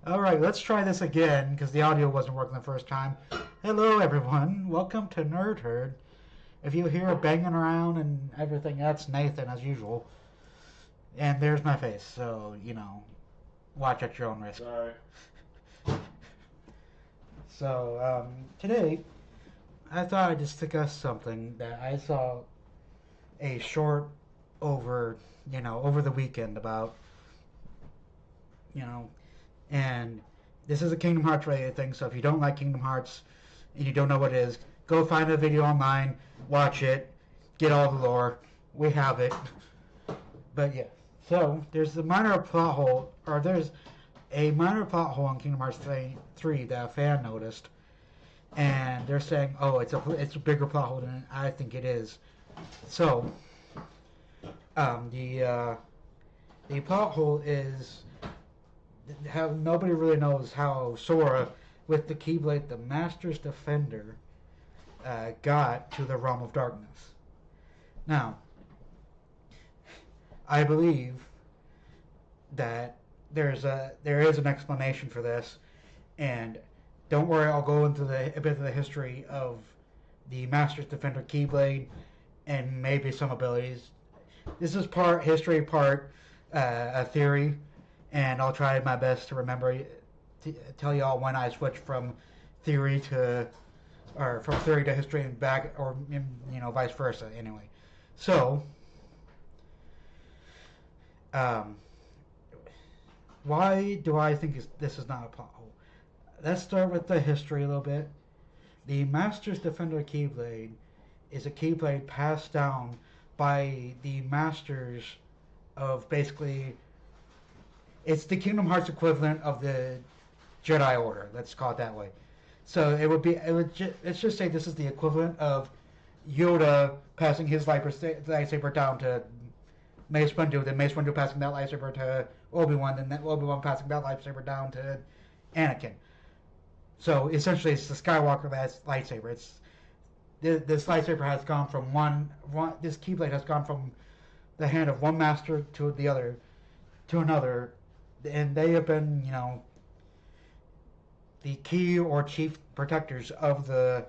Alright, let's try this again because the audio wasn't working the first time. Hello, everyone. Welcome to Nerd Herd. If you hear banging around and everything, that's Nathan as usual. And there's my face, so, watch at your own risk. Sorry. So, today, I thought I'd discuss something that I saw a short over the weekend about, you know, and this is a Kingdom Hearts related thing, so if you don't like Kingdom Hearts and you don't know what it is, go find a video online, watch it, get all the lore. We have it. But yeah, so there's a minor plot hole, or there's a minor plot hole in Kingdom Hearts 3 that a fan noticed, and they're saying, "Oh, it's a bigger plot hole than I think it is." So, the plot hole is how nobody really knows how Sora, with the Keyblade, the Master's Defender, got to the Realm of Darkness. Now, I believe that there is an explanation for this, and don't worry, I'll go into a bit of the history of the Master's Defender Keyblade and maybe some abilities. This is part history, part a theory, and I'll try my best to remember to tell y'all when I switch from theory to or from theory to history and back, or vice versa. Anyway, so um, why do I think this is not a plot hole? Let's start with the history a little bit. The Master's Defender Keyblade is a Keyblade passed down by the masters of basically. It's the Kingdom Hearts equivalent of the Jedi Order. Let's call it that way. So let's just say this is the equivalent of Yoda passing his lightsaber down to Mace Windu, then Mace Windu passing that lightsaber to Obi-Wan, then Obi-Wan passing that lightsaber down to Anakin. So essentially, it's the Skywalker lightsaber. This lightsaber has gone from this Keyblade has gone from the hand of one master to the other, to another, and they have been, the key or chief protectors of the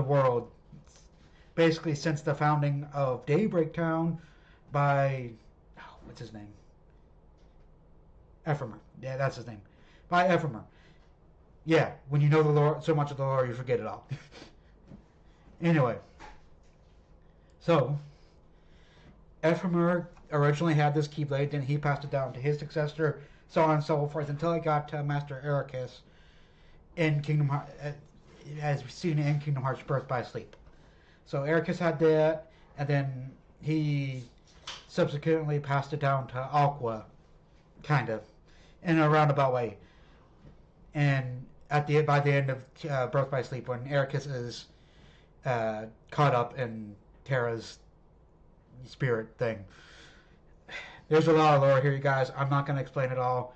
world, basically since the founding of Daybreak Town by what's his name? Ephemer. Yeah, that's his name. By Ephemer. Yeah, when you know the lore, so much of the lore, you forget it all. Anyway, so Ephemer originally had this Keyblade, then he passed it down to his successor, so on and so forth, until it got to Master Ericus in Kingdom Hearts, as we've seen in Kingdom Hearts Birth by Sleep. So Ericus had that, and then he subsequently passed it down to Aqua, kind of, in a roundabout way. And by the end of Birth by Sleep, when Ericus is caught up in Terra's spirit thing. There's a lot of lore here, you guys. I'm not going to explain it all,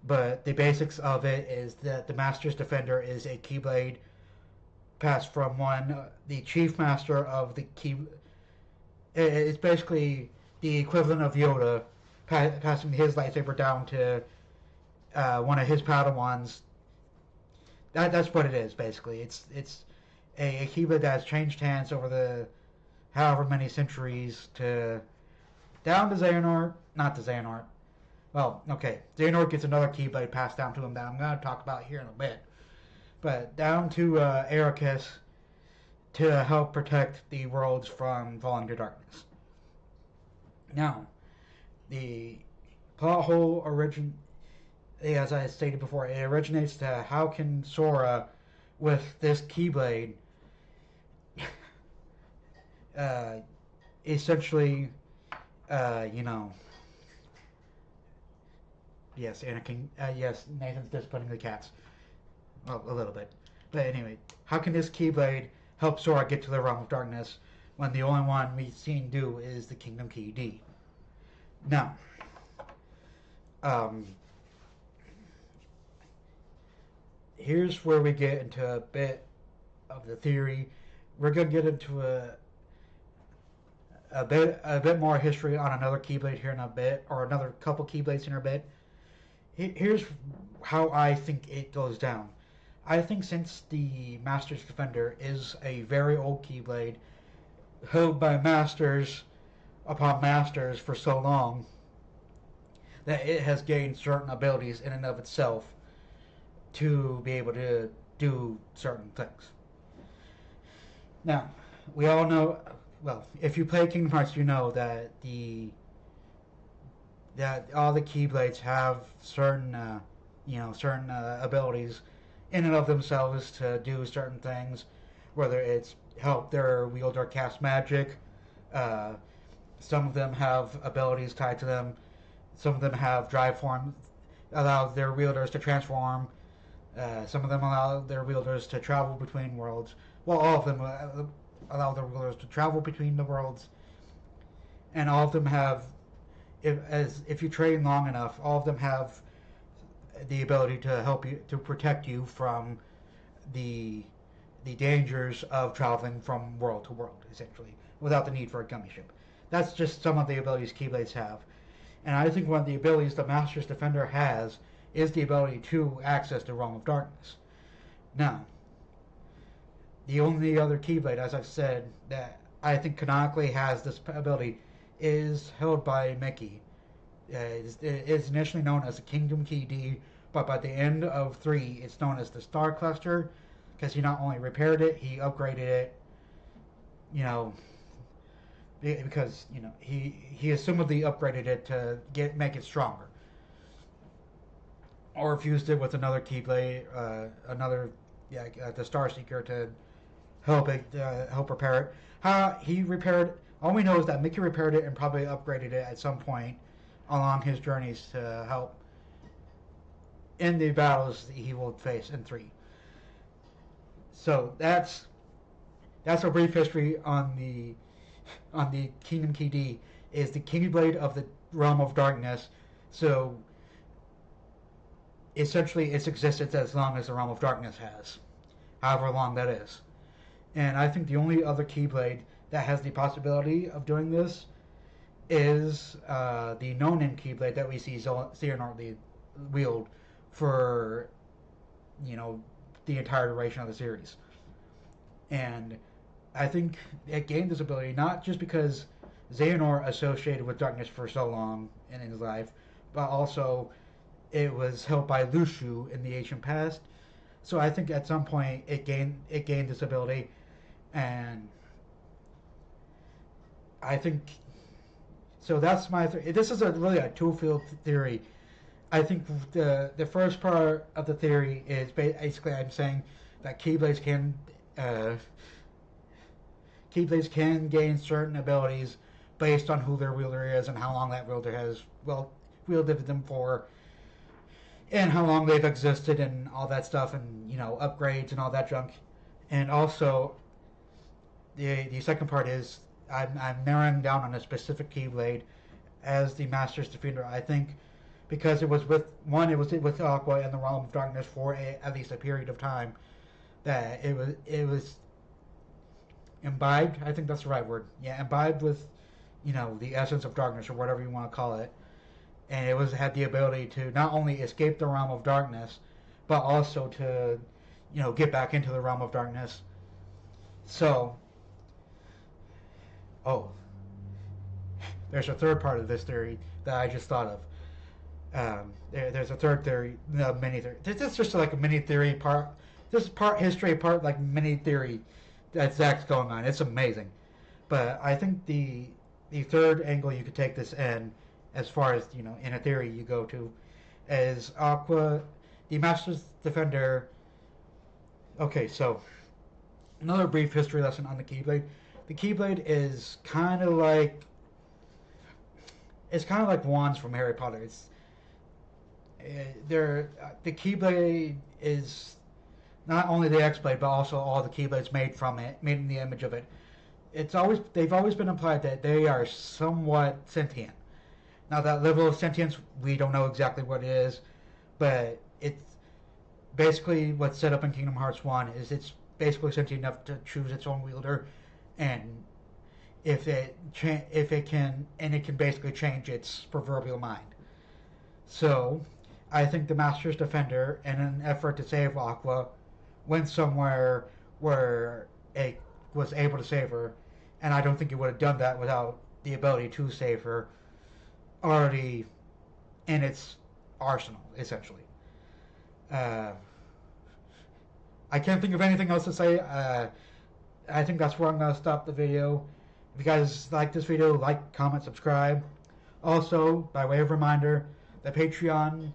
but the basics of it is that the Master's Defender is a Keyblade passed from the Chief Master of the Key. It's basically the equivalent of Yoda passing his lightsaber down to one of his Padawans. That's what it is, basically. It's a Keyblade that has changed hands over the however many centuries to down to Xehanort, not to Xehanort. Well, okay, Xehanort gets another Keyblade passed down to him that I'm going to talk about here in a bit. But down to Ericus to help protect the worlds from falling to darkness. Now, the plot hole as I stated before, it originates to how can Sora, with this Keyblade, essentially, yes, Anakin, yes, Nathan's disciplining the cats. Well, a little bit. But anyway, how can this Keyblade help Sora get to the Realm of Darkness when the only one we've seen do is the Kingdom Key D? Now, here's where we get into a bit of the theory. We're going to get into a bit more history on another Keyblade here in a bit, or another couple Keyblades in a bit. Here's how I think it goes down. I think since the Master's Defender is a very old Keyblade, held by masters upon masters for so long, that it has gained certain abilities in and of itself to be able to do certain things. Now, we all know, well, if you play Kingdom Hearts, you know that all the Keyblades have certain, certain abilities in and of themselves to do certain things, whether it's help their wielder cast magic. Uh, some of them have abilities tied to them. Some of them have drive form, allow their wielders to transform. Some of them allow their wielders to travel between worlds. Well, all of them allow their wielders to travel between the worlds, and all of them have, if you train long enough, all of them have the ability to help you to protect you from the dangers of traveling from world to world, essentially, without the need for a gummy ship. That's just some of the abilities Keyblades have. And I think one of the abilities the Master's Defender has is the ability to access the Realm of Darkness. Now, the only other Keyblade, as I've said, that I think canonically has this ability is held by Mickey. It is initially known as the Kingdom Key D, but by the end of 3, it's known as the Star Cluster, because he not only repaired it, he upgraded it, because he assumedly upgraded it to make it stronger, or fused it with another Keyblade, the Star Seeker to help repair it. How he repaired? All we know is that Mickey repaired it and probably upgraded it at some point along his journeys to help in the battles that he will face in 3. So that's a brief history on the Kingdom Key D. Is the Keyblade of the Realm of Darkness. So essentially, its existence as long as the Realm of Darkness has, however long that is. And I think the only other Keyblade that has the possibility of doing this is the Nonin Keyblade that we see Xehanort wield for the entire duration of the series. And I think it gained this ability not just because Xehanort associated with darkness for so long in his life, but also it was helped by Lushu in the ancient past. So I think at some point it gained this ability, and I think so. That's my this is really a two-field theory. I think the first part of the theory is basically I'm saying that Keyblades can gain certain abilities based on who their wielder is and how long that wielder has wielded them for, and how long they've existed and all that stuff, and upgrades and all that junk. And also, the second part is I'm narrowing down on a specific Keyblade as the Master's Defender. I think because it was with Aqua in the Realm of Darkness for at least a period of time, that it was imbibed. I think that's the right word. Yeah, imbibed with the essence of darkness or whatever you want to call it, and it had the ability to not only escape the Realm of Darkness, but also to get back into the Realm of Darkness. So, there's a third part of this theory that I just thought of. There's a third theory, mini theory. This is just like a mini theory part. This is part history, part like mini theory that Zach's going on. It's amazing. But I think the third angle you could take this in, as far as in a theory you go to, is Aqua, the Master's Defender. Okay, so another brief history lesson on the Keyblade. The Keyblade is kind of like wands from Harry Potter. The Keyblade is not only the X-Blade, but also all the Keyblades made in the image of it. They've always been implied that they are somewhat sentient. Now that level of sentience, we don't know exactly what it is, but it's basically what's set up in Kingdom Hearts 1 is it's basically sentient enough to choose its own wielder, and it can basically change its proverbial mind. So I think the Master's Defender, in an effort to save Aqua, went somewhere where it was able to save her, and I don't think it would have done that without the ability to save her already in its arsenal, essentially. Uh, I can't think of anything else to say. I think that's where I'm going to stop the video. If you guys like this video, like, comment, subscribe. Also, by way of reminder, the Patreon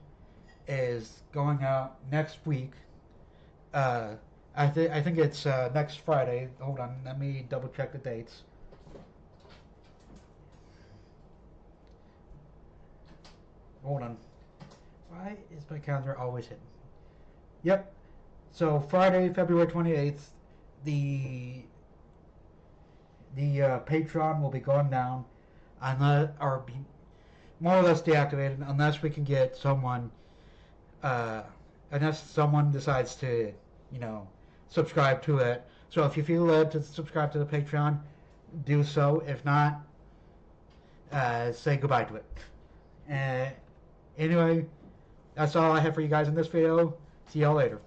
is going out next week. I think it's next Friday. Hold on, let me double check the dates. Hold on. Why is my calendar always hidden? Yep. So Friday, February 28th, the Patreon will be going down, unless, or be more or less deactivated, unless we can get someone, unless someone decides to, subscribe to it. So if you feel led to subscribe to the Patreon, do so. If not, say goodbye to it. Anyway, that's all I have for you guys in this video. See y'all later.